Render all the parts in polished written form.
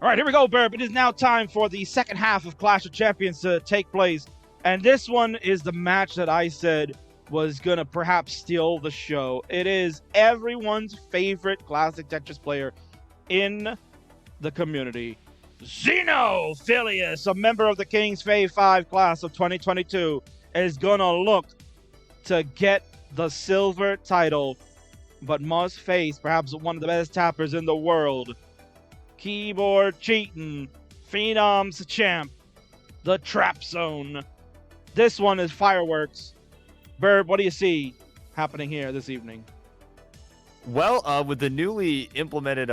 All right, here we go, Burb. It is now time for the second half of Clash of Champions to take place. And this one is the match that I said was going to perhaps steal the show. It is everyone's favorite classic Tetris player in the community, Xenophilius, a member of the King's Fave 5 class of 2022, is going to look to get the silver title, but must face perhaps one of the best tappers in the world, keyboard cheating, Phenoms champ, the Trapzone. This one is fireworks. Burb, what do you see happening here this evening? Well, with the newly implemented,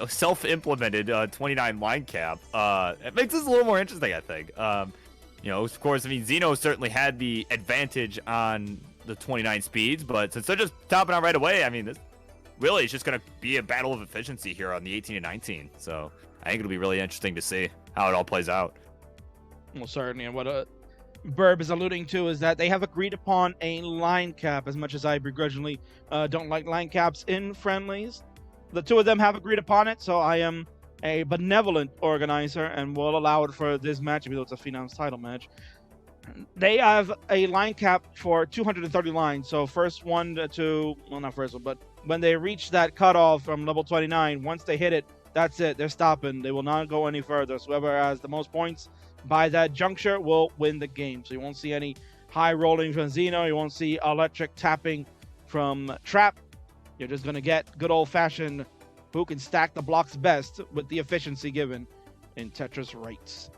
self-implemented 29 line cap, it makes this a little more interesting, I think. Of course, I mean, Xeno certainly had the advantage on the 29 speeds, but since they're just topping out right away, I mean, this really is just going to be a battle of efficiency here on the 18 and 19. So I think it'll be really interesting to see how it all plays out. Well, certainly, and what Burb is alluding to is that they have agreed upon a line cap, as much as I begrudgingly don't like line caps in friendlies. The two of them have agreed upon it, so I am a benevolent organizer and will allow it for this match, even though it's a Phenoms title match. They have a line cap for 230 lines, so first one to, well, not first one, but when they reach that cutoff from level 29, once they hit it, that's it. They're stopping. They will not go any further. So whoever has the most points by that juncture will win the game. So you won't see any high rolling from Xeno. You won't see electric tapping from Trap. You're just going to get good old-fashioned who can stack the blocks best with the efficiency given in Tetris rates.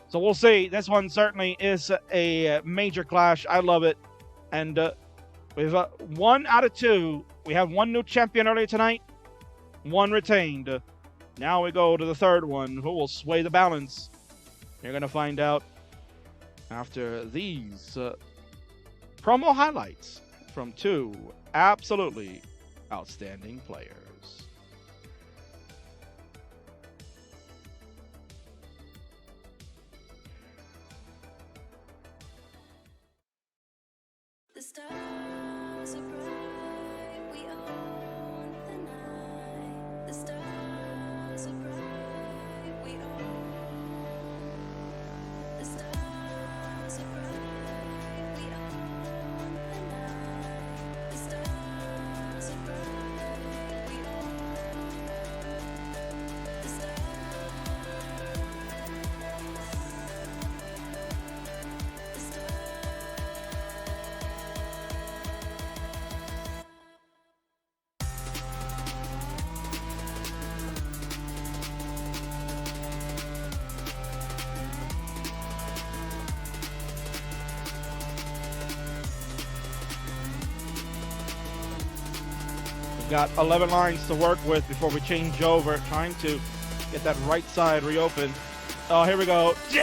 So we'll see. This one certainly is a major clash. I love it. And we've 1 out of 2. We have one new champion earlier tonight, one retained. Now we go to the third one. Who will sway the balance? You're going to find out after these promo highlights from two absolutely outstanding players. The stars are bright, we own the night. The stars are bright, we own. The stars are bright, we own the night. The stars are bright, we own. The stars. Got 11 lines to work with before we change over, trying to get that right side reopened. Oh, here we go. Dirty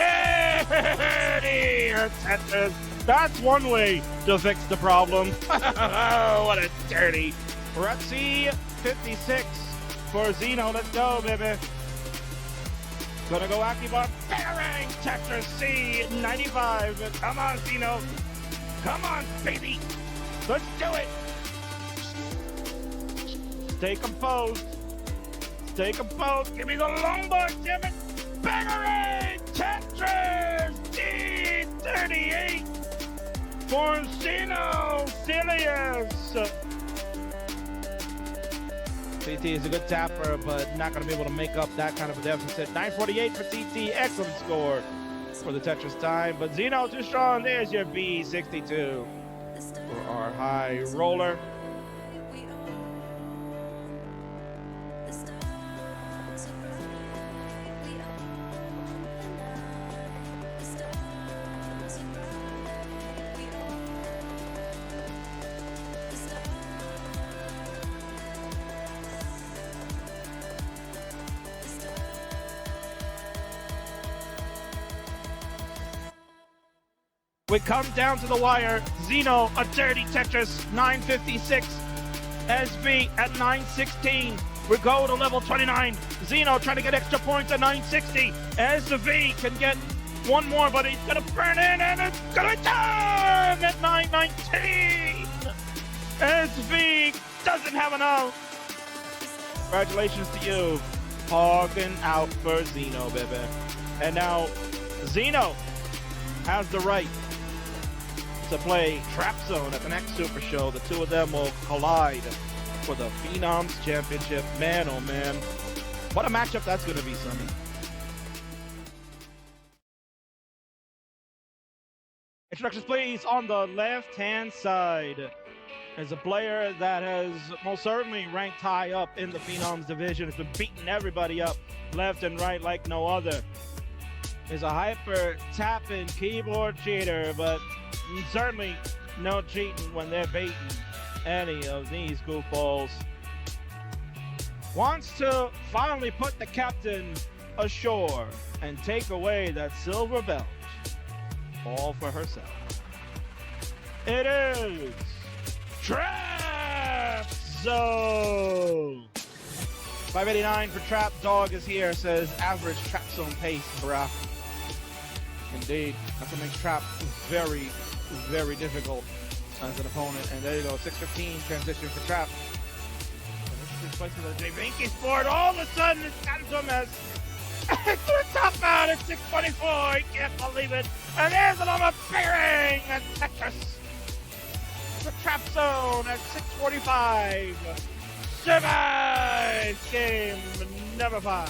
Tetris. That's one way to fix the problem. What a dirty. We're at C56 for Xeno. Let's go, baby. Gonna go Akibar. Bang! Tetris C95. Come on, Xeno. Come on, baby. Let's do it. Stay composed. Stay composed. Give me the longboard, damn it. Bangerang! Tetris D38 for Xenophilius. CT is a good tapper, but not going to be able to make up that kind of a deficit. 948 for CT. Excellent score for the Tetris time. But Xeno too strong. There's your B62 for our high roller. We come down to the wire. Xeno, a dirty Tetris, 956. SB at 916. We go to level 29. Xeno trying to get extra points at 960. SV can get one more, but he's going to burn in, and it's going to turn at 919. SV doesn't have enough. Congratulations to you. pogging out for Xeno, baby. And now Xeno has the right to play Trapzone at the next Super Show. The two of them will collide for the Phenoms Championship. Man, oh man. What a matchup that's going to be, Sonny. Introductions, please. On the left-hand side is a player that has most certainly ranked high up in the Phenoms division. Has been beating everybody up left and right like no other. Is a hyper tapping keyboard cheater, but certainly no cheating when they're baiting any of these goofballs. Wants to finally put the captain ashore and take away that silver belt, all for herself. It is Trapzone. 589 for Trap Dog is here, says average Trapzone pace, bruh. Indeed, that's what makes Trap very, very difficult as an opponent. And there you go, 615 transition for Trap. Placement of the J-Binky board. All of a sudden, it's Phantom as to the top out at 624. He can't believe it. And there's another bang at Tetris. The Trapzone at 645. Survives game number 5.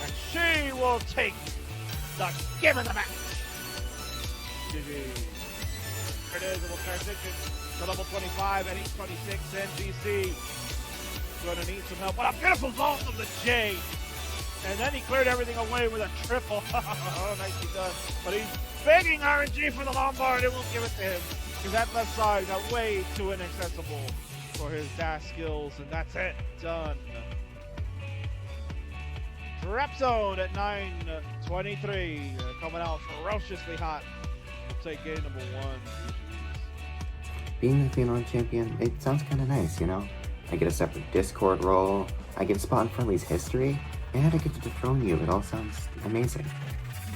And she will take the game of the match. GG. Here it is, it will transition to level 25 at 826 NGC. Going to need some help. What a beautiful vault of the J. And then he cleared everything away with a triple. Oh, nicely done. But he's begging RNG for the Lombard. It won't give it to him. Because that left side got way too inaccessible for his dash skills. And that's it. Done. Trapzone at 923. Coming out ferociously hot. We'll take game number 1. Being the Phenom champion, it sounds kind of nice, you know? I get a separate Discord role, I get a spot in Friendlies history, and I get to dethrone you. It all sounds amazing.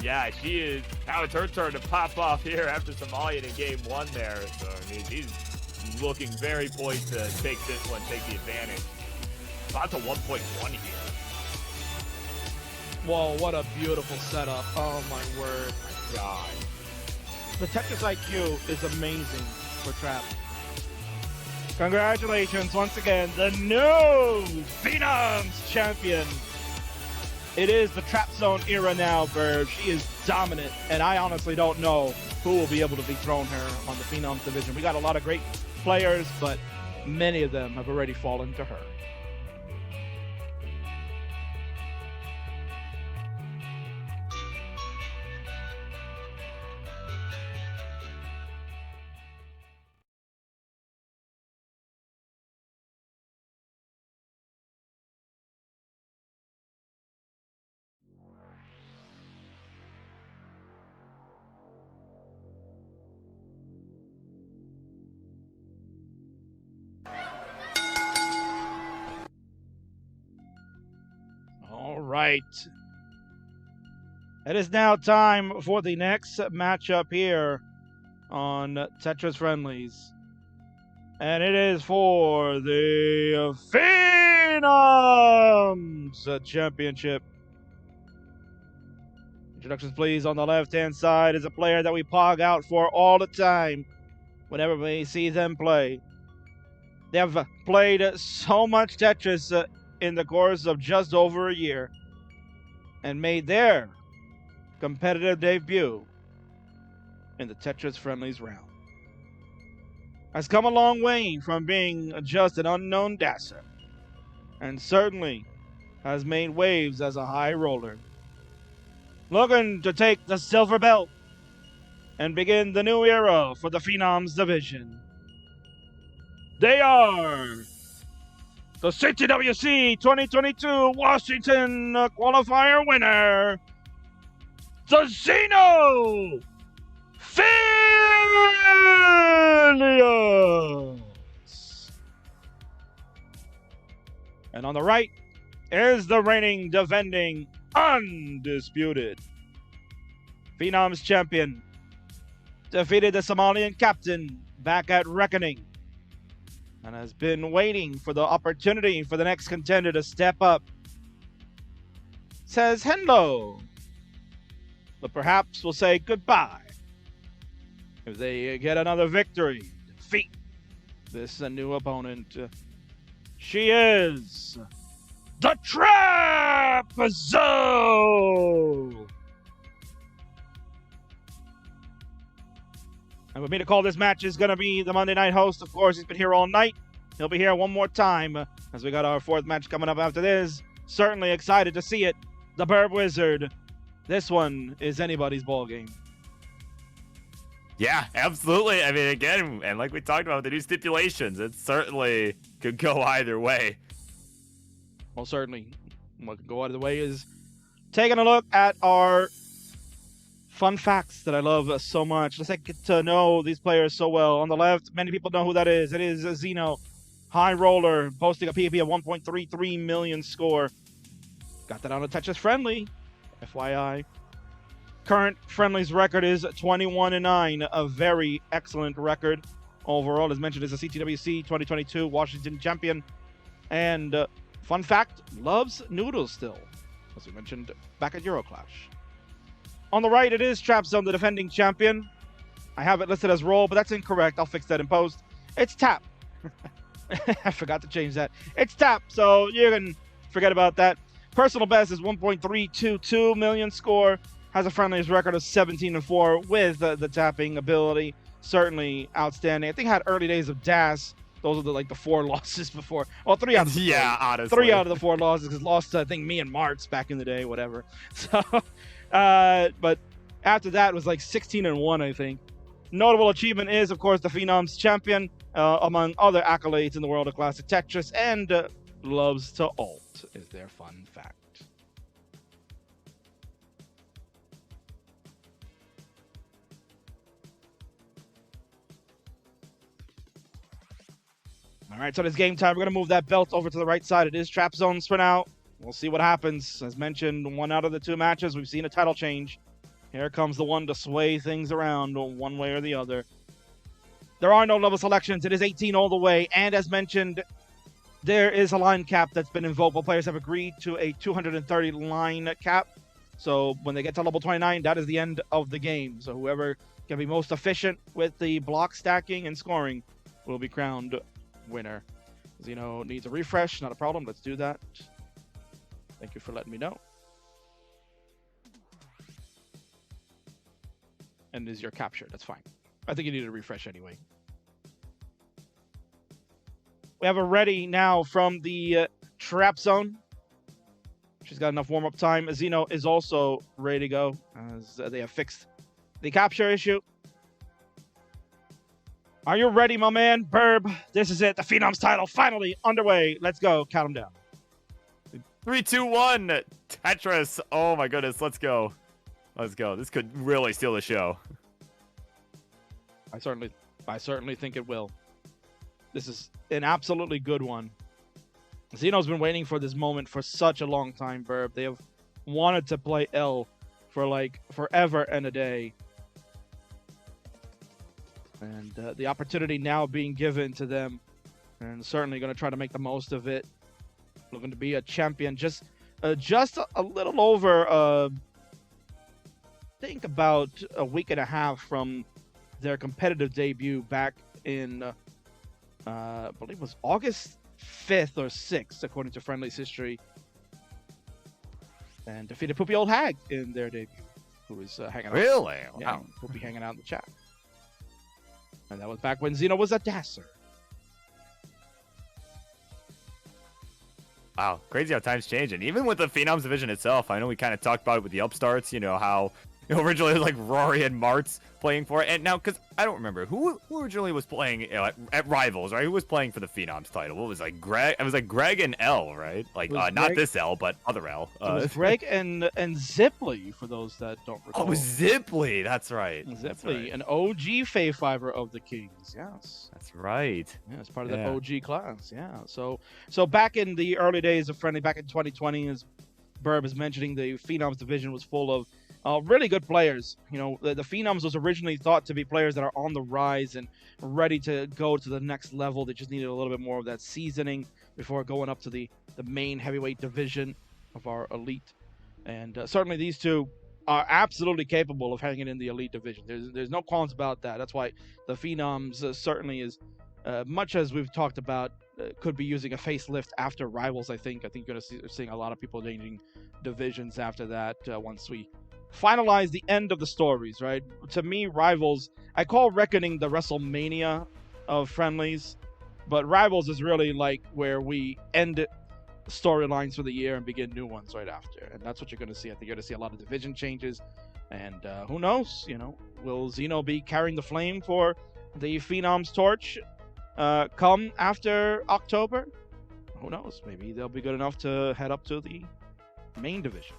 Yeah, she is. Now it's her turn to pop off here after Somalian in game 1 there. So, I mean, she's looking very poised to take this one, take the advantage. About to 1.1 here. Whoa, what a beautiful setup. Oh my word. My God. The Tetris IQ is amazing for Trap. Congratulations once again, the new Phenoms champion. It is the Trapzone era now, Verb. She is dominant, and I honestly don't know who will be able to dethrone her on the Phenoms division. We got a lot of great players, but many of them have already fallen to her. All right. It is now time for the next matchup here on Tetris Friendlies. And it is for the Phenoms Championship. Introductions, please. On the left-hand side is a player that we pog out for all the time whenever we see them play. They have played so much Tetris in the course of just over a year and made their competitive debut in the Tetris Friendlies round. Has come a long way from being just an unknown dasher, and certainly has made waves as a high roller. Looking to take the silver belt and begin the new era for the Phenoms division. They are the CTWC 2022 Washington qualifier winner, the Xenophilius. And on the right is the reigning, defending, undisputed Phenoms champion. Defeated the Somalian captain back at Reckoning. and has been waiting for the opportunity for the next contender to step up, says hello, but perhaps will say goodbye if they get another victory, defeat this new opponent. She is the Trapzone! And with me to call this match is going to be the Monday Night host. Of course, he's been here all night. He'll be here one more time as we got our fourth match coming up after this. Certainly excited to see it. The Burb Wizard. This one is anybody's ball game. Yeah, absolutely. I mean, again, and like we talked about with the new stipulations, it certainly could go either way. Well, certainly what could go either way is taking a look at our fun facts that I love so much. Let's get to know these players so well. On the left, many people know who that is. It is Xeno, high roller, posting a PvP of 1.33 million score. Got that on a Tetris friendly, FYI. Current Friendlies record is 21-9, a very excellent record overall. As mentioned, is a CTWC 2022 Washington champion. And fun fact, loves noodles still, as we mentioned back at Euroclash. On the right, it is Trapzone, the defending champion. I have it listed as roll, but that's incorrect. I'll fix that in post. It's tap. I forgot to change that. It's tap, so you can forget about that. Personal best is 1.322 million score. Has a Friendlies record of 17-4 with the tapping ability. Certainly outstanding. I think had early days of DAS. Those are the 4 losses before. Well, 3 out of the 4. Yeah, honestly. 3 out of the 4 losses, because lost, I think, me and Martz back in the day, whatever. So, but after that, it was 16-1, I think. Notable achievement is, of course, the Phenoms champion, among other accolades in the world of classic Tetris, and loves to ult, is their fun fact. All right, so it's game time. We're going to move that belt over to the right side. It is Trapzone's for now. We'll see what happens. As mentioned, 1 out of the 2 matches, we've seen a title change. Here comes the one to sway things around one way or the other. There are no level selections. It is 18 all the way. And as mentioned, there is a line cap that's been invoked. Both players have agreed to a 230 line cap. So when they get to level 29, that is the end of the game. So whoever can be most efficient with the block stacking and scoring will be crowned winner. Xeno needs a refresh. Not a problem. Let's do that. Thank you for letting me know. And is your capture. That's fine. I think you need a refresh anyway. We have a ready now from the Trapzone. She's got enough warm-up time. Xeno is also ready to go, as they have fixed the capture issue. Are you ready, my man? Burb, this is it. The Phenoms title finally underway. Let's go. Count them down. 3, 2, 1. Tetris. Oh my goodness. Let's go. Let's go. This could really steal the show. I certainly think it will. This is an absolutely good one. Xeno's been waiting for this moment for such a long time, Burb. They have wanted to play L for forever and a day. And the opportunity now being given to them, and certainly going to try to make the most of it. Looking to be a champion, just a little over, I think about a week and a half from their competitive debut back in, I believe it was August 5th or 6th, according to Friendlies history, and defeated Poopy Old Hag in their debut, who was hanging out. Really? Yeah, Wow. Poopy hanging out in the chat. And that was back when Xeno was a dasser. Wow, crazy how times change. And even with the Phenoms division itself, I know we kind of talked about it with the upstarts, how originally it was Rory and Martz playing for it. And now, because I don't remember, who originally was playing at Rivals, right? Who was playing for the Phenoms title? What was Greg? It was Greg and L, right? Not Greg, this L, but other L. It was Greg and Zipley, for those that don't recall. Oh, it was Zipley. That's right. Zipley, That's right. an OG Fae Fiver of the Kings. Yes. That's right. Yeah, it's part of that OG class. Yeah. So back in the early days of Friendly, back in 2020, as Burb is mentioning, the Phenoms division was full of Really good players. You know, the Phenoms was originally thought to be players that are on the rise and ready to go to the next level. They just needed a little bit more of that seasoning before going up to the main heavyweight division of our elite. And certainly these two are absolutely capable of hanging in the elite division. There's no qualms about that. That's why the Phenoms certainly is, much as we've talked about, could be using a facelift after Rivals. I think you're going to seeing a lot of people changing divisions after that once we finalize the end of the stories, right? To me, Rivals, I call Reckoning the WrestleMania of Friendlies, but Rivals is really like where we end storylines for the year and begin new ones right after. And that's what you're going to see. I think you're going to see a lot of division changes. And who knows, you know, will Xeno be carrying the flame for the Phenoms torch come after October? Who knows? Maybe they'll be good enough to head up to the main division.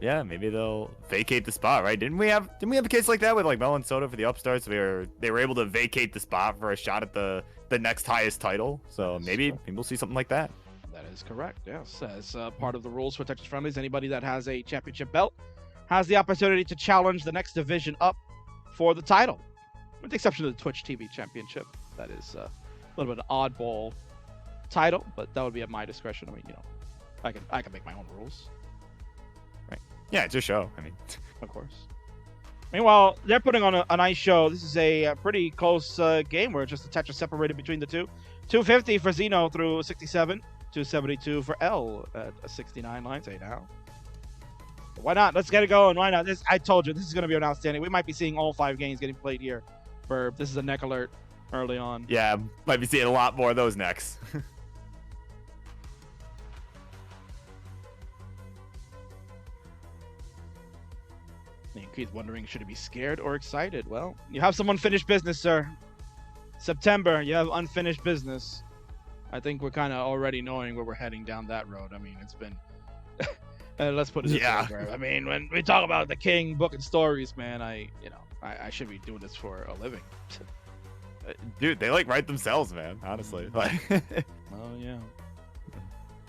Yeah, maybe they'll vacate the spot, right? Didn't we have a case like that with like Melon Soda for the upstarts? They were able to vacate the spot for a shot at the next highest title. So maybe we'll see something like that. That is correct. Yes, as part of the rules for Texas Friendlies, anybody that has a championship belt has the opportunity to challenge the next division up for the title, with the exception of the Twitch TV Championship. That is a little bit of an oddball title, but that would be at my discretion. I mean, you know, I can make my own rules. Yeah, it's a show. I mean, Of course. Meanwhile, they're putting on a nice show. This is a pretty close game where just a touch is separated between the two. 250 for Xeno through 67. 272 for L at 69 lines. Hey, now. Why not? Let's get it going. Why not? I told you, this is going to be an outstanding. We might be seeing all 5 games getting played here. Burb, this is a neck alert early on. yeah, might be seeing a lot more of those necks. Keith wondering, should he be scared or excited? Well, you have some unfinished business, sir. September, you have unfinished business. I think we're kind of already knowing where we're heading down that road. I mean, it's been... let's put it this way. I mean, when we talk about the king booking stories, man, I should be doing this for a living. Dude, they like write themselves, man. Honestly, like. Oh yeah.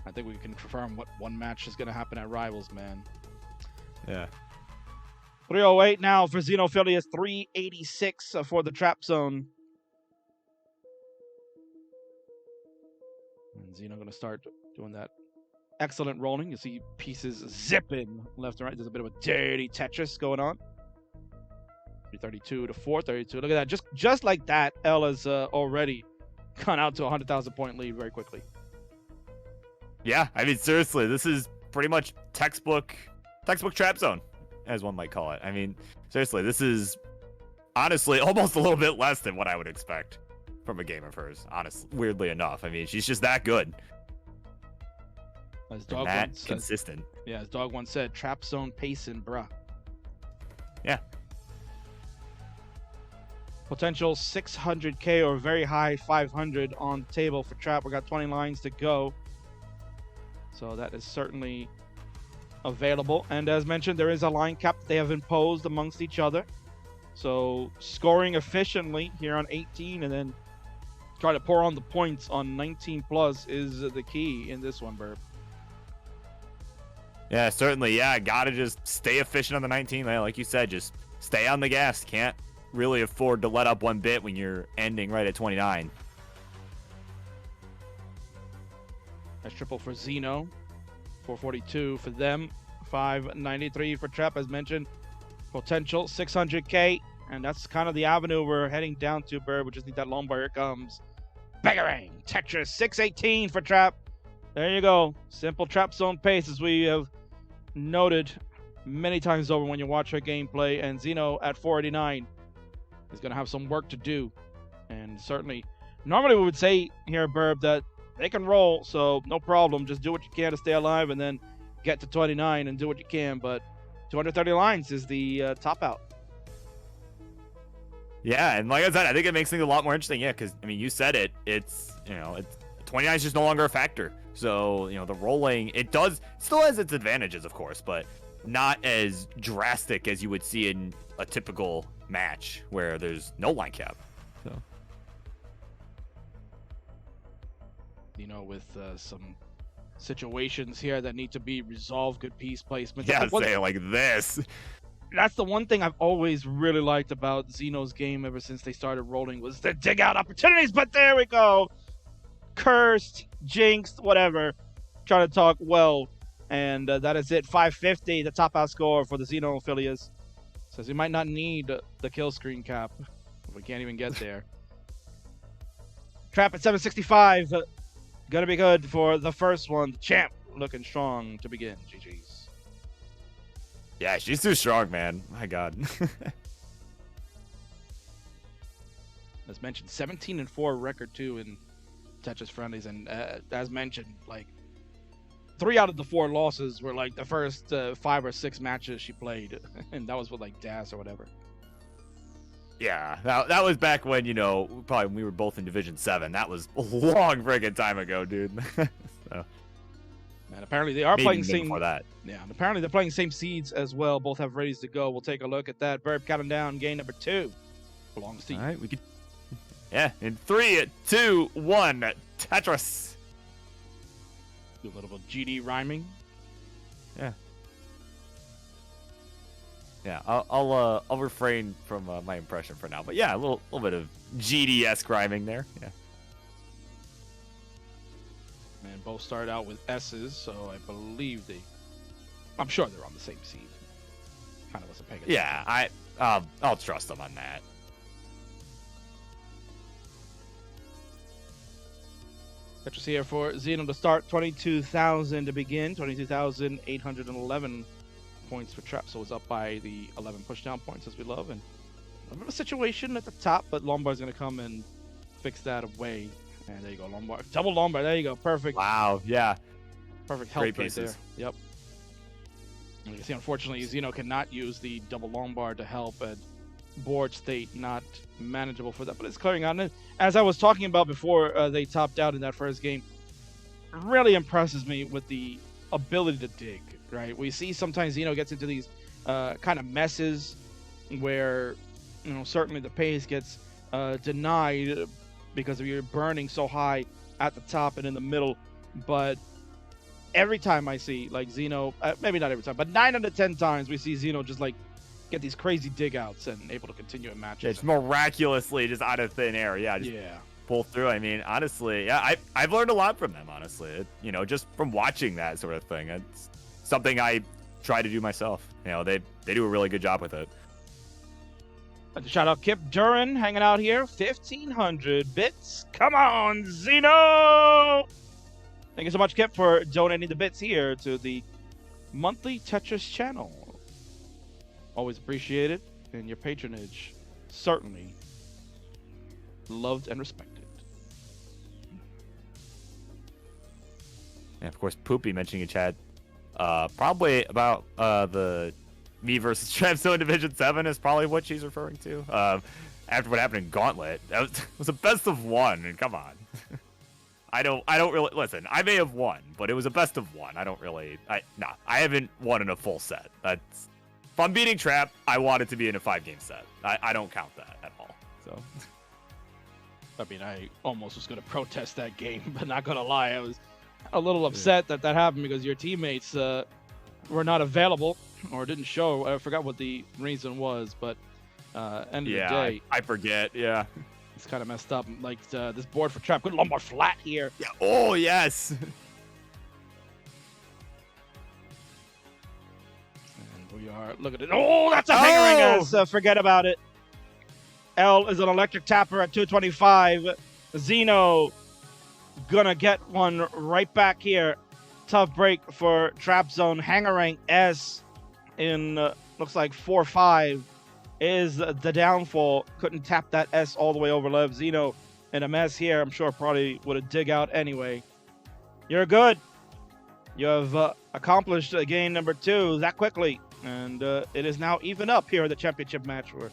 I think we can confirm what one match is going to happen at Rivals, man. Yeah. 308 now for Xenophilius, 386 for the Trapzone. And Xeno going to start doing that excellent rolling. You see pieces zipping left and right. There's a bit of a dirty Tetris going on. 332 to 432. Look at that. Just like that, L has already gone out to a 100,000 point lead very quickly. Yeah, I mean, seriously, this is pretty much textbook Trapzone, as one might call it. I mean, seriously, this is honestly almost a little bit less than what I would expect from a game of hers. Honestly, weirdly enough, I mean, she's just that good. As Dog that once consistent. Yeah, as Dog once said, Trapzone pacing, bruh. Yeah. Potential 600k or very high 500 on the table for Trap. We got 20 lines to go, so that is certainly available. And as mentioned, there is a line cap that they have imposed amongst each other. So scoring efficiently here on 18 and then try to pour on the points on 19 plus is the key in this one, Burb. Yeah, certainly. Yeah, gotta just stay efficient on the 19. Like you said, just stay on the gas. Can't really afford to let up one bit when you're ending right at 29. That's triple for Xeno. 442 for them. 593 for Trap, as mentioned. Potential 600k. And that's kind of the avenue we're heading down to, Burb. We just need that long bar. Here it comes. Bangarang. Tetris. 618 for Trap. There you go. Simple Trapzone pace, as we have noted many times over when you watch her gameplay. And Xeno at 489 is going to have some work to do. And certainly, normally we would say here, Burb, that they can roll, so no problem. Just do what you can to stay alive and then get to 29 and do what you can. But 230 lines is the top out. Yeah, and like I said, I think it makes things a lot more interesting. Yeah, because I mean, you said it. It's 29 is just no longer a factor. So the rolling, it still has its advantages, of course, but not as drastic as you would see in a typical match where there's no line cap. So with some situations here that need to be resolved. Good piece placement. Yeah, That's the one- say it like this. that's the one thing I've always really liked about Xeno's game ever since they started rolling was the dig out opportunities. But there we go. Cursed, jinxed, whatever. Trying to talk well. And that is it. 550, the top out score for the Xenophilius. Says we might not need the kill screen cap. We can't even get there. Trap at 765. Gonna be good for the first one. Champ looking strong to begin. GG's. Yeah, she's too strong, man. My God. As mentioned, 17-4 record too in Tetris Friendlies, and as mentioned, like 3 out of the 4 losses were like the first 5 or 6 matches she played, and that was with like Das or whatever. Yeah, that was back when, you know, probably when we were both in Division 7. That was a long friggin' time ago, dude. So, And apparently they are maybe playing even same. before that. Yeah, and apparently they're playing same seeds as well. Both have readies to go. We'll take a look at that. Verb counting down. Game number 2 belongs to you. All right, we could. Yeah, in 3, 2, 1, Tetris. Do a little bit of GD rhyming. Yeah. Yeah, I'll refrain from my impression for now, but yeah, a little bit of GD-esque rhyming there. Yeah. And both started out with S's, so I believe I'm sure they're on the same seed. Kind of wasn't paying attention. Yeah, I'll trust them on that. Tetris here for Xeno to start. 22,000 to begin. 22,811 points for Trap. So it's up by the 11 pushdown points as we love. And a bit of a situation at the top, but Lombard's going to come and fix that away. And there you go, Lombard. Double Lombard. There you go. Perfect. Wow, yeah. Perfect help Great right pieces. there. Yep. And you can see, unfortunately, Xeno cannot use the double Lombard to help at board state, not manageable for that, but it's clearing out. And as I was talking about before they topped out in that first game, it really impresses me with the ability to dig, right? We see sometimes Xeno gets into these kind of messes where, you know, certainly the pace gets denied because of your burning so high at the top and in the middle, but every time I see like Xeno, maybe not every time, but 9 out of 10 times we see Xeno just like get these crazy dig outs and able to continue in matches. Yeah, it's miraculously just out of thin air. Yeah, just pull through. I mean, honestly, yeah, I've learned a lot from them, honestly. You know, just from watching that sort of thing. It's something I try to do myself. You know, they do a really good job with it. Shout out Kip Duran hanging out here. 1,500 bits. Come on, Xeno! Thank you so much, Kip, for donating the bits here to the monthly Tetris channel. Always appreciated, and your patronage certainly loved and respected. And of course, Poopy mentioning in chat, probably about the me versus Trapzone Division 7 is probably what she's referring to. After what happened in Gauntlet, that was a best of 1, and come on. I don't really listen. I may have won, but it was a best of 1. I haven't won in a full set. That's if I'm beating Trap, I want it to be in a 5-game set. I don't count that at all. So, I mean, I almost was going to protest that game, but not going to lie, I was a little upset that happened because your teammates were not available or didn't show. I forgot what the reason was, but end of the day, I forget. Yeah, it's kind of messed up. Like this board for Trap, good Lombard flat here. Yeah. Oh yes. And we are look at it. Oh, that's a hangering us. Forget about it. L is an electric tapper at 225. Xeno gonna get one right back here. Tough break for Trapzone. Hangarang S in looks like 4-5 is the downfall. Couldn't tap that S all the way over left. Xeno in a mess here. I'm sure probably would have dig out anyway. You're good. You have accomplished game number 2 that quickly. And it is now even up here in the championship match. We're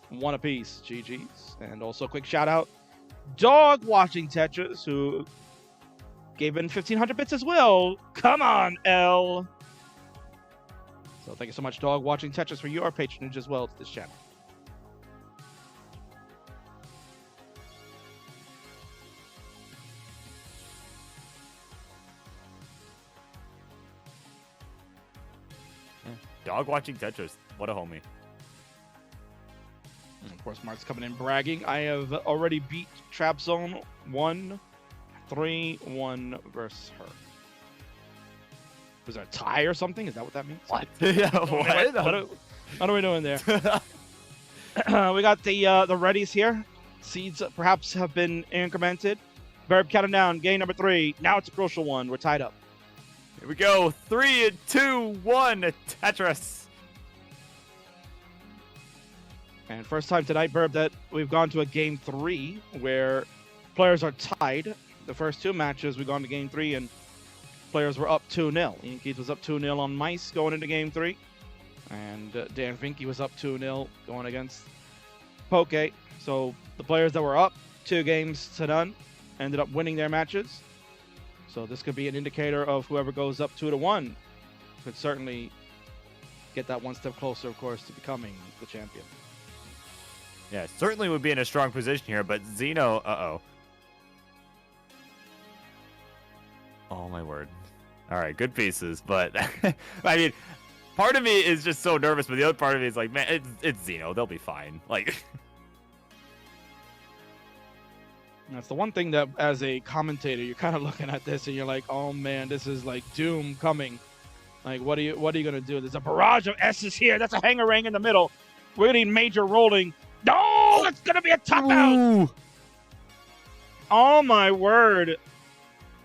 1 apiece. GG's. And also a quick shout out Dog watching Tetris, who gave in 1,500 bits as well. Come on, L. So thank you so much, Dog watching Tetris, for your patronage as well to this channel. Dog watching Tetris. What a homie. And of course, Mark's coming in bragging. I have already beat Trapzone 1-3-1 versus her. Was there a tie or something? Is that what that means? What? Yeah, What are we doing there? We got the readies here. Seeds perhaps have been incremented. Burb counting down. Game number 3. Now it's a crucial one. We're tied up. Here we go. 3, 2, 1. Tetris. And first time tonight, Burb, that we've gone to a game 3 where players are tied. The first 2 matches, we've gone to game 3 and players were up 2-0. Ian Keith was up 2-0 on Mice going into game 3. And Dan Vinky was up 2-0 going against Poke. So the players that were up 2-0 ended up winning their matches. So this could be an indicator of whoever goes up 2-1 could certainly get that one step closer, of course, to becoming the champion. Yeah, certainly would be in a strong position here, but Xeno, oh my word. All right, good pieces, but I mean, part of me is just so nervous, but the other part of me is like, man, it's Xeno. They'll be fine. Like, that's the one thing that, as a commentator, you're kind of looking at this and you're like, oh man, this is like doom coming. Like, what are you gonna do? There's a barrage of S's here. That's a hangarang in the middle. We're gonna need major rolling. No, it's gonna be a top out. Oh my word.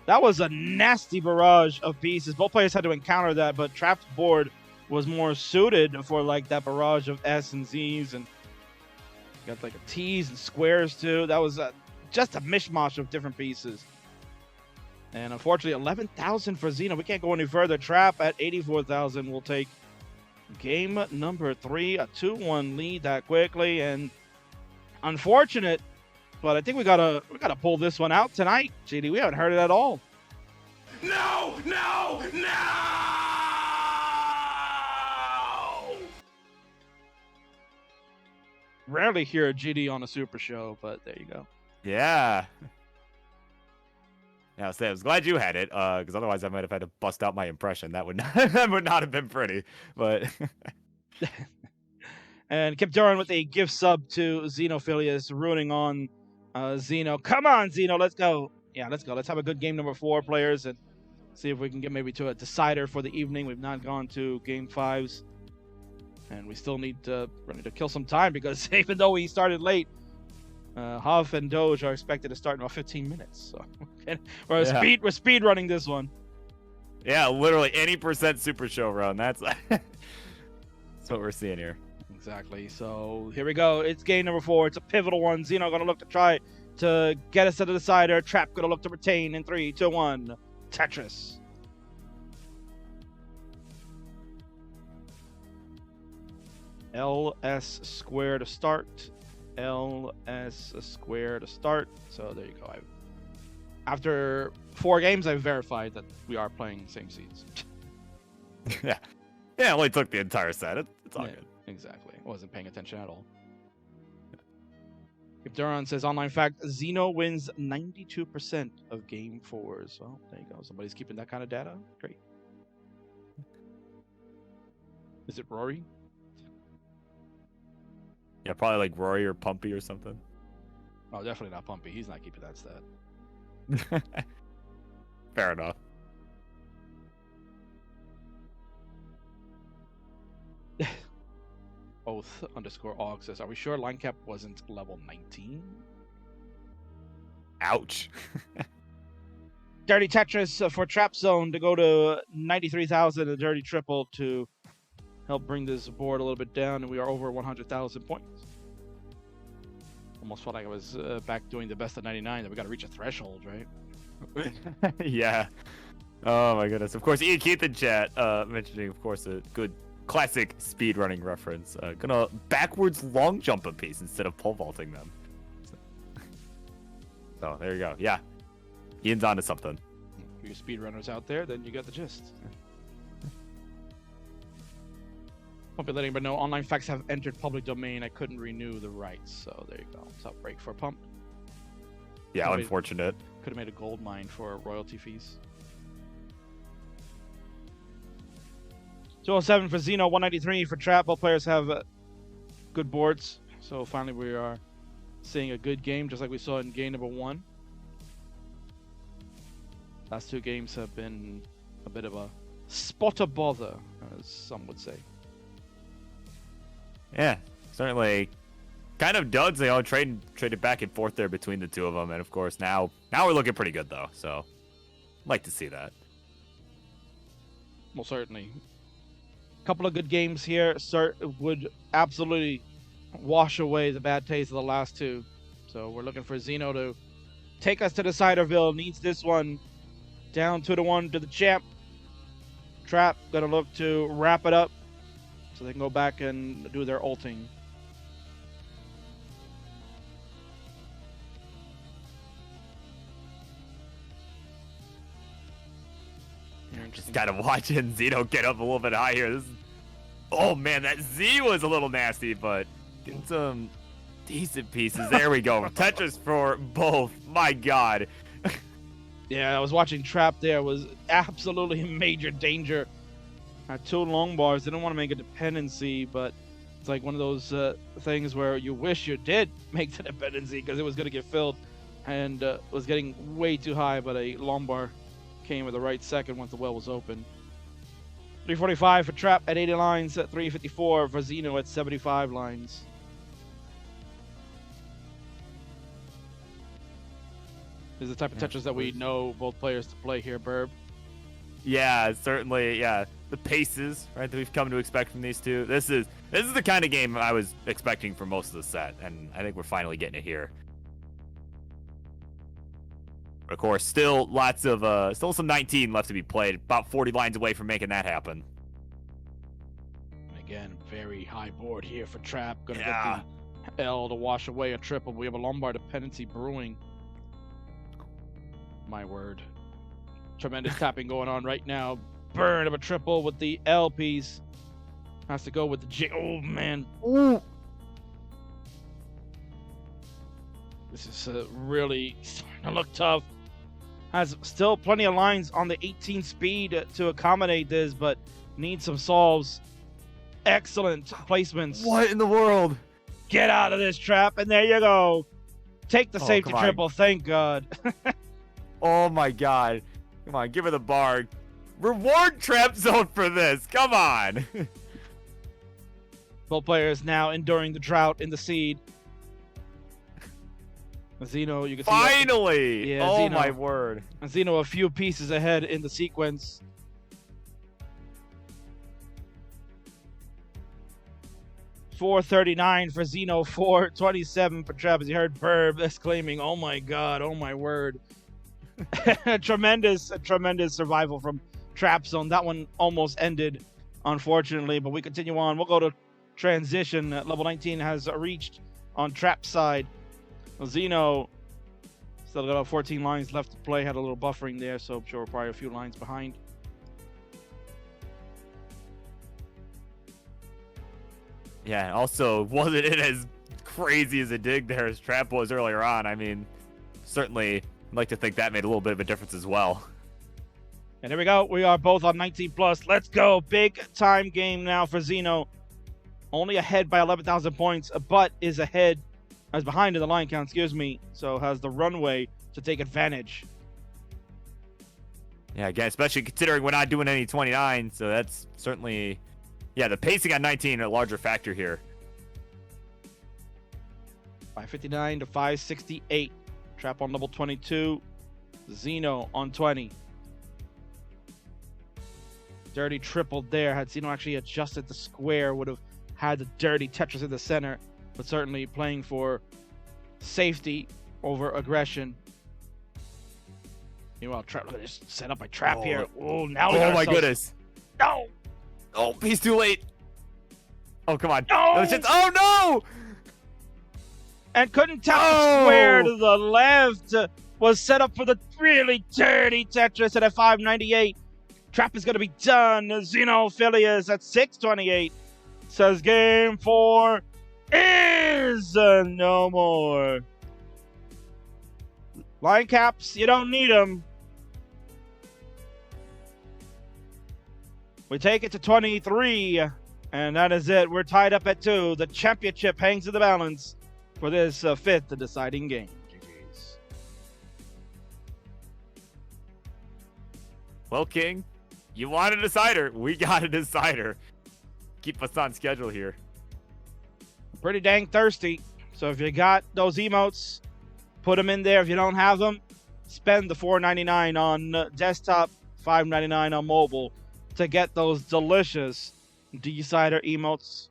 That was a nasty barrage of pieces. Both players had to encounter that, but Trap's board was more suited for like that barrage of S and Z's, and got like a T's and squares too. That was just a mishmash of different pieces. And unfortunately, 11,000 for Xeno. We can't go any further. Trap at 84,000 will take game number 3, a 2-1 lead that quickly, and unfortunate. But I think we gotta pull this one out tonight, GD. We haven't heard it at all. No! Rarely hear a GD on a super show, but there you go. yeah. Yeah, I was glad you had it, because otherwise I might have had to bust out my impression. That would not have been pretty, but. And Kip Duran with a gift sub to Xenophilius, ruining on Xeno. Come on, Xeno, let's go. Yeah, let's go. Let's have a good game number 4, players, and see if we can get maybe to a decider for the evening. We've not gone to game 5s, and we still need to kill some time because even though we started late, Huff and Doge are expected to start in about 15 minutes. So we're speed running this one. Yeah, literally any % super show run. That's that's what we're seeing here. Exactly. So here we go. It's game number 4. It's a pivotal one. Xeno gonna look to try to get us to the decider. Trap gonna look to retain in 3, 2, 1. Tetris. LS square to start. LS square to start. So there you go. After 4 games, I've verified that we are playing the same seeds. Yeah. Yeah, it only took the entire set. It's all good. Exactly. I wasn't paying attention at all. If Duran says online fact, Xeno wins 92% of game 4s. Well, there you go. Somebody's keeping that kind of data. Great. Is it Rory? Yeah, probably like Rory or Pumpy or something. Oh, definitely not Pumpy. He's not keeping that stat. Fair enough. Oath _og says, are we sure line cap wasn't level 19? Ouch. Dirty Tetris for Trapzone to go to 93,000. A dirty triple to help bring this board a little bit down, and we are over 100,000 points. Almost felt like I was back doing the best of 99, that we got to reach a threshold, right? Yeah. Oh my goodness. Of course, Ian Keith in chat mentioning, of course, a good classic speedrunning reference. Gonna backwards long jump a piece instead of pole vaulting them. So there you go. Yeah. Ian's onto something. For you speedrunners out there, then you got the gist. Won't be letting anybody know online facts have entered public domain. I couldn't renew the rights, so there you go. It's outbreak for Pump. Yeah, unfortunate. Could have made a gold mine for royalty fees. 207 for Xeno, 193 for Trap. Both players have good boards. So finally we are seeing a good game, just like we saw in game number 1. Last 2 games have been a bit of a spot of bother, as some would say. Yeah, certainly kind of duds. They all traded back and forth there between the two of them. And of course, now we're looking pretty good, though. So like to see that. Well, certainly. A couple of good games here would absolutely wash away the bad taste of the last 2. So we're looking for Xeno to take us to the Ciderville. Needs this one down 2-1 to the champ. Trap gonna look to wrap it up so they can go back and do their ulting. Just kind of watching Xeno get up a little bit higher. Oh man, that Z was a little nasty, but getting some decent pieces. There we go. Tetris for both. My God. Yeah, I was watching Trap there. Was absolutely in major danger. Had 2 long bars. Didn't want to make a dependency, but it's like one of those things where you wish you did make the dependency because it was going to get filled and was getting way too high, but a long bar came at the right second once the well was open. 345 for Trap at 80 lines, at 354 for Xeno at 75 lines. This is the type of Tetris that we know both players to play here, Burb. Yeah, certainly. Yeah, the paces, right, that we've come to expect from these two. This is the kind of game I was expecting for most of the set, and I think we're finally getting it here. Of course, still lots of still some 19 left to be played. About 40 lines away from making that happen. Again, very high board here for Trap. Gonna get the L to wash away a triple. We have a Lombard dependency brewing. My word. Tremendous tapping going on right now. Burn of a triple with the L piece. Has to go with the J. Oh, man. Ooh. This is really starting to look tough. Has still plenty of lines on the 18 speed to accommodate this, but needs some solves. Excellent placements. What in the world? Get out of this Trap, and there you go. Take the safety come on. triple, thank God. Oh my God. Come on, give her the bar. Reward Trapzone for this. Come on. Both players now enduring the drought in the seed. Xeno, you can see Finally! Yeah, oh Xeno. my word. Xeno a few pieces ahead in the sequence. $439 for Xeno, $427 for Trap. As you heard Burb exclaiming, "Oh my God, oh my word!" tremendous survival from Trapzone. That one almost ended, unfortunately, but we continue on. We'll go to transition. Level 19 has reached on Trap's side. Xeno still got about 14 lines left to play. Had a little buffering there, so I'm sure we're probably a few lines behind. Yeah, also, wasn't it as crazy as a dig there as Trap was earlier on? I mean, certainly, I'd like to think that made a little bit of a difference as well. And here we go. We are both on 19 plus. Let's go. Big time game now for Xeno. Only ahead by 11,000 points, but is behind in the line count, excuse me. So has the runway to take advantage. Yeah, again, especially considering we're not doing any 29, so that's certainly, yeah, the pacing on 19 a larger factor here. 559 to 568. Trap on level 22. Xeno on 20. Dirty triple there. Had Xeno actually adjusted the square, would have had the dirty Tetris in the center, but certainly playing for safety over aggression. Meanwhile, Trap, look at this set up by Trap here. Oh, now we got Oh my ourselves- goodness. No! Oh, he's too late. Oh, come on. No! Another chance. Oh, no! And couldn't tap the square to the left. Was set up for the really dirty Tetris at a 598. Trap is going to be done. Xenophilius at 628 says game 4 is no more. Line caps, you don't need them. We take it to 23, and that is it. We're tied up at 2. The championship hangs in the balance for this 5th deciding game. GG's. Well, King, you want a decider. We got a decider. Keep us on schedule here. Pretty dang thirsty. So if you got those emotes, put them in there. If you don't have them, spend the $4.99 on desktop, $5.99 on mobile to get those delicious Decider emotes.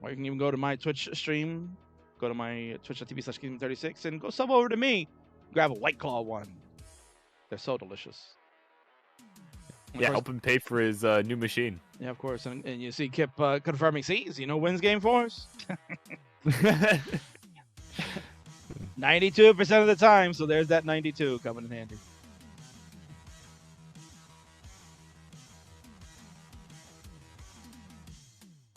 Or you can even go to my Twitch stream, go to my twitch.tv/Kingdom36 and go sub over to me. Grab a White Claw one. They're so delicious. And of Yeah, course- help him pay for his new machine. Yeah, of course. And you see Kip confirming, see, Xeno wins game for us. 92% of the time, so there's that 92 coming in handy.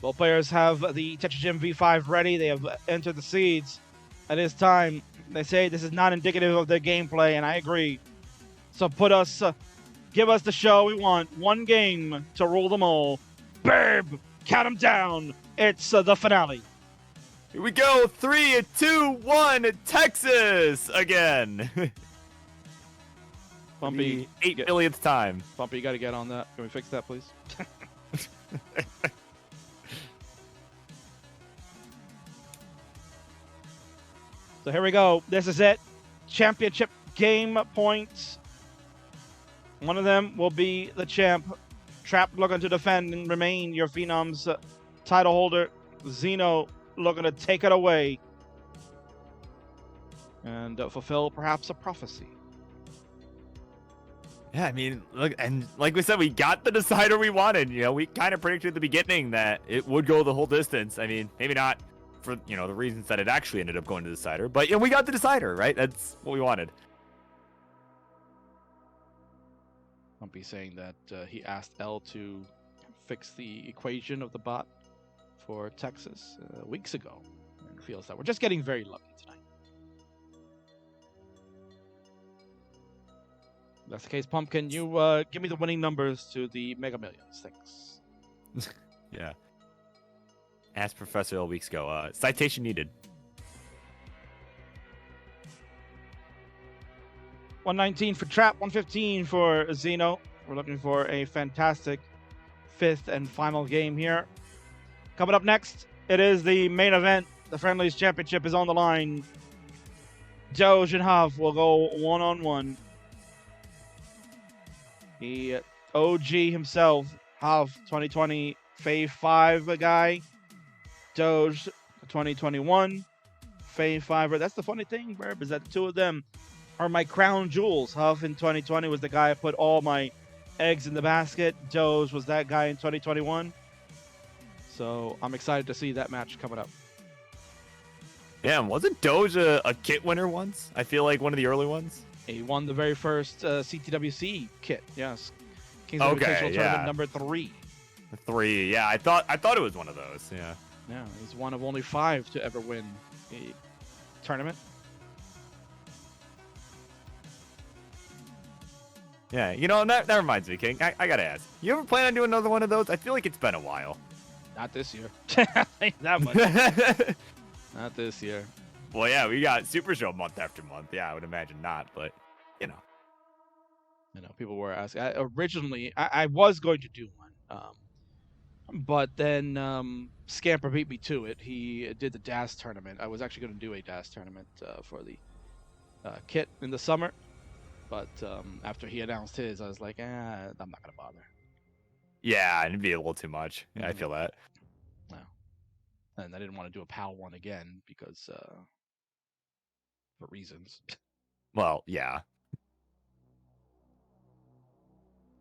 Both players have the Tetragym V5 ready. They have entered the seeds. At this time, they say this is not indicative of their gameplay, and I agree. So give us the show we want. One game to rule them all. Burb, count them down. It's the finale. Here we go. 3, 2, 1. Texas again. Bumpy, The 8 millionth time. Bumpy, you got to get on that. Can we fix that, please? So here we go. This is it. Championship game points. One of them will be the champ. Trap looking to defend and remain your Phenoms title holder. Xeno looking to take it away and fulfill perhaps a prophecy. Yeah, I mean, look, and like we said, we got the decider we wanted. You know, we kind of predicted at the beginning that it would go the whole distance. I mean, maybe not for, you know, the reasons that it actually ended up going to the decider, but, you know, we got the decider, right? That's what we wanted. Bumpy saying that he asked L to fix the equation of the bot for Texas weeks ago, and feels that we're just getting very lucky tonight. If that's the case, Pumpkin, you give me the winning numbers to the Mega Millions. Thanks. Yeah. Asked Professor L weeks ago. Citation needed. 119 for Trap, 115 for Xeno. We're looking for a fantastic 5th and final game here. Coming up next, it is the main event. The Friendlies Championship is on the line. Doge and Huff will go one-on-one. The OG himself, Huff, 2020 Fave 5 guy. Doge, 2021 Fave 5. That's the funny thing, Verb, is that the two of them are my crown jewels. Huff in 2020 was the guy I put all my eggs in the basket. Doge was that guy in 2021. So I'm excited to see that match coming up. Yeah, wasn't Doge a kit winner once? I feel like one of the early ones. He won the very first CTWC kit. Yes, Kings Okay, Invitational yeah. Tournament number 3. 3, yeah. I thought it was one of those. Yeah. Yeah, he's one of only 5 to ever win a tournament. Yeah, you know, that reminds me, King. I gotta ask. You ever plan on doing another one of those? I feel like it's been a while. Not this year. Ain't that much. Not this year. Well, yeah, we got Super Show month after month. Yeah, I would imagine not, but, you know. You know, people were asking. Originally, I was going to do one, but then Scamper beat me to it. He did the DAS tournament. I was actually going to do a DAS tournament for the kit in the summer, but after he announced his, I was like, I'm not going to bother. Yeah, it'd be a little too much. Yeah, I feel that. No. And I didn't want to do a PAL one again because for reasons. Well, yeah.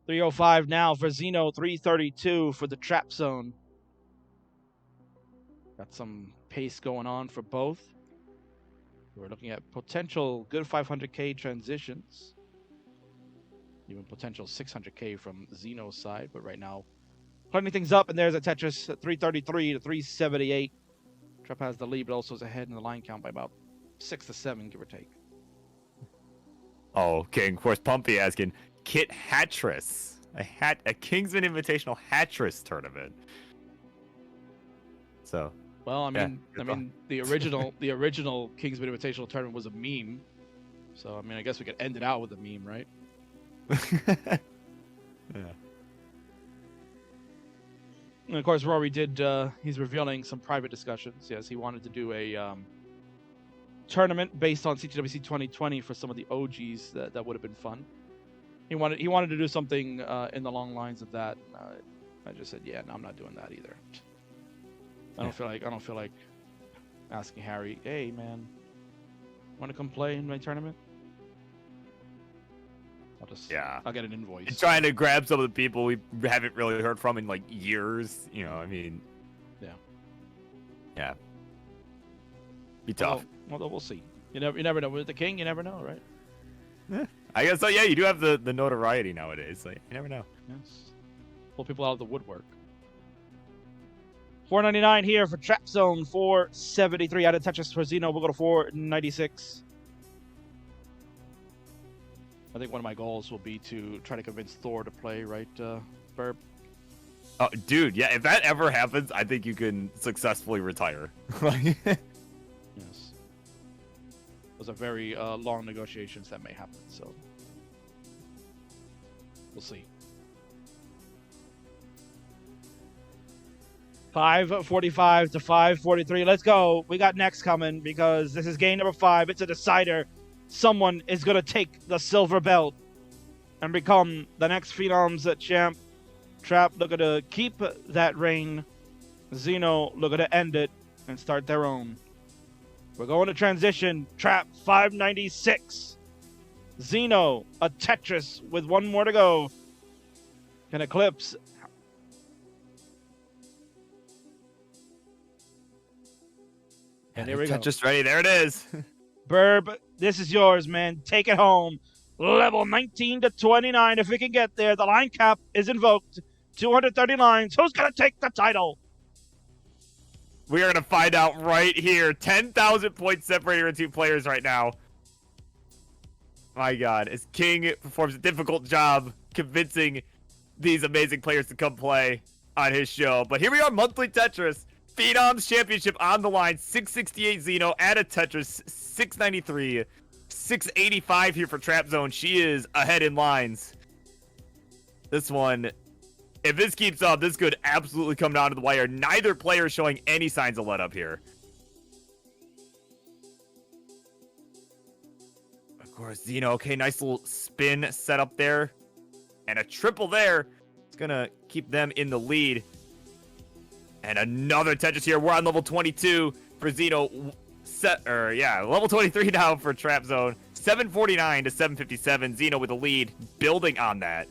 305 now for Xeno, 332 for the Trapzone. Got some pace going on for both. We're looking at potential good 500k transitions. Even potential 600k from Xeno's side, but right now, cleaning things up, and there's a Tetris at 333 to 378. Trap has the lead, but also is ahead in the line count by about 6 to 7, give or take. Oh, King, of course, Pumpy asking, Kit Hatris. a Kingsman Invitational Hattress tournament. So. Well, I Yeah, mean, good thought. the original Kingsman Invitational tournament was a meme. So I mean, I guess we could end it out with a meme, right? Yeah. And of course, Rory did. He's revealing some private discussions. Yes, he wanted to do a tournament based on CTWC 2020 for some of the OGs. That would have been fun. He wanted to do something in the long lines of that. I just said, yeah, no, I'm not doing that either. I don't feel like asking Harry, hey man, want to come play in my tournament? I'll get an invoice. And trying to grab some of the people we haven't really heard from in like years. You know, I mean. Yeah. Be tough. Well, we'll see. You never know. With the king, you never know, right? Yeah. I guess so. Yeah, you do have the notoriety nowadays. Like, you never know. Yes. Pull people out of the woodwork. $4.99 here for Trapzone. $4.73 out of Tetris for Xeno. We'll go to $4.96. I think one of my goals will be to try to convince Thor to play, right, Burb? Oh, dude, yeah. If that ever happens, I think you can successfully retire. Yes. Those are very long negotiations that may happen, so we'll see. 5:45 to 5:43. Let's go. We got next coming because this is game number 5. It's a decider. Someone is going to take the silver belt and become the next Phenoms champ. Trap looking to keep that reign. Xeno looking to end it and start their own. We're going to transition. Trap 596. Xeno, a Tetris with one more to go. Can eclipse. And here we go. Just ready. There it is. Burb, this is yours, man. Take it home. Level 19 to 29. If we can get there, the line cap is invoked. 230 lines. Who's going to take the title? We are going to find out right here. 10,000 points separating our two players right now. My God. As King performs a difficult job convincing these amazing players to come play on his show. But here we are, monthly Tetris. Phenoms Championship on the line. 668 Xeno at a Tetris. 693. 685 here for Trapzone. She is ahead in lines. This one, if this keeps up, this could absolutely come down to the wire. Neither player is showing any signs of let up here. Of course, Xeno. Okay, nice little spin set up there. And a triple there. It's going to keep them in the lead. And another Tetris here. We're on level 22 for Xeno. Level 23 now for Trapzone. 749 to 757. Xeno with the lead, building on that.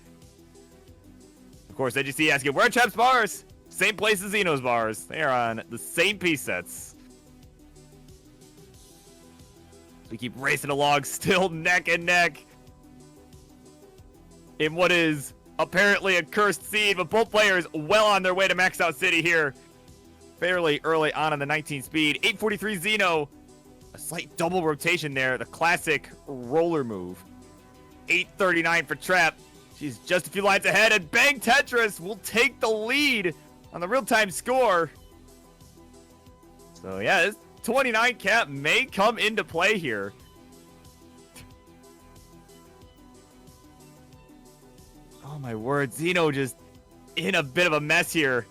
Of course, as you see, asking, where are Trap's bars? Same place as Xeno's bars. They are on the same piece sets. We keep racing along, still neck and neck. In what is apparently a cursed seed, but both players well on their way to max out city here. Fairly early on in the 19 speed. 843 Xeno. A slight double rotation there. The classic roller move. 839 for Trap. She's just a few lines ahead, and bang, Tetris will take the lead on the real-time score. So yeah, this 29 cap may come into play here. Oh my word, Xeno just in a bit of a mess here.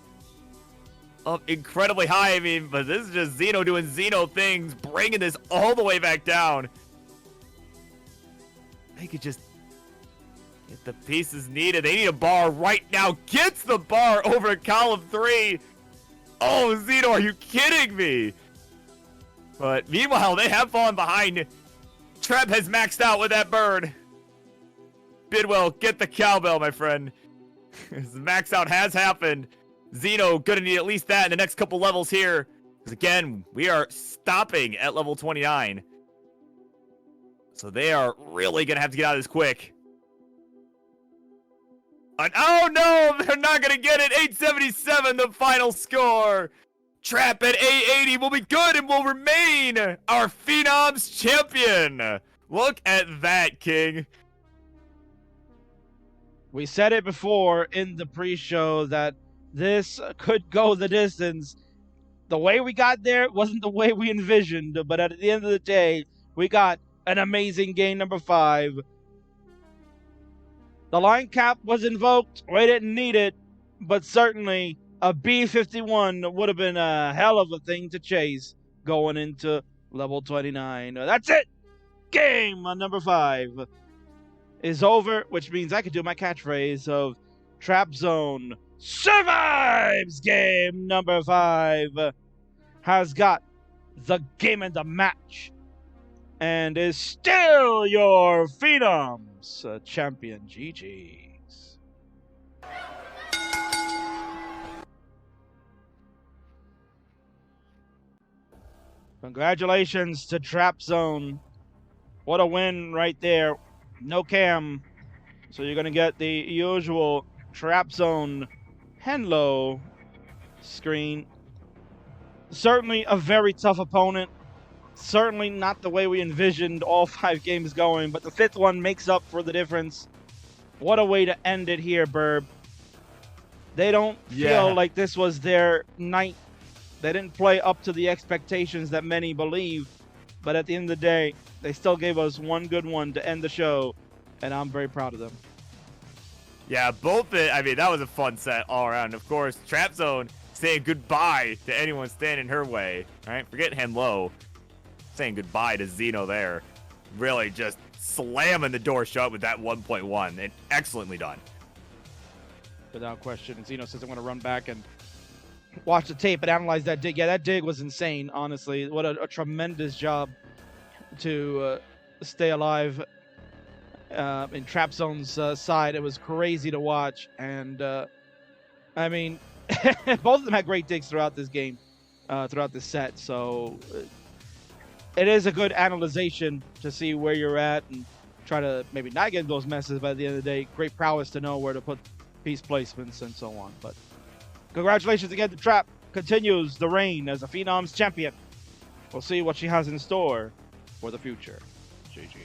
Up incredibly high, I mean, but this is just Xeno doing Xeno things, bringing this all the way back down. They could just get the pieces needed. They need a bar right now. Gets the bar over column 3. Oh, Xeno, are you kidding me? But meanwhile, they have fallen behind. Trap has maxed out with that bird. Bidwell, get the cowbell, my friend. The max out has happened. Xeno gonna need at least that in the next couple levels here. Because again, we are stopping at level 29. So they are really gonna have to get out of this quick. And oh no, they're not gonna get it. 877, the final score. Trap at 880 will be good and will remain our Phenoms champion. Look at that, King. We said it before in the pre-show that this could go the distance. The way we got there wasn't the way we envisioned, but at the end of the day, we got an amazing game number 5. The line cap was invoked. We didn't need it, but certainly a B-51 would have been a hell of a thing to chase going into level 29. That's it. Game number 5 is over, which means I could do my catchphrase of Trapzone survives. Game number 5 has got the game and the match and is still your Phenoms champion. GG's. Congratulations to Trapzone. What a win right there. No cam, so you're going to get the usual Trapzone Henlo screen. Certainly a very tough opponent. Certainly not the way we envisioned all 5 games going, but the 5th one makes up for the difference. What a way to end it here, Burb. They don't feel like this was their night. They didn't play up to the expectations that many believe, but at the end of the day, they still gave us one good one to end the show, and I'm very proud of them. Yeah, I mean, that was a fun set all around. Of course, Trapzone saying goodbye to anyone standing her way. All right, forget Henlo. Saying goodbye to Xeno there. Really just slamming the door shut with that 1.1. And excellently done. Without question. And Xeno says I'm going to run back and watch the tape and analyze that dig. Yeah, that dig was insane, honestly. What a tremendous job to stay alive in Trapzone's side. It was crazy to watch. And, I mean, both of them had great digs throughout this game, throughout this set. So it is a good analyzation to see where you're at and try to maybe not get those messes, but at the end of the day, great prowess to know where to put piece placements and so on. But congratulations again to Trap. Continues the reign as a Phenoms champion. We'll see what she has in store for the future. GG.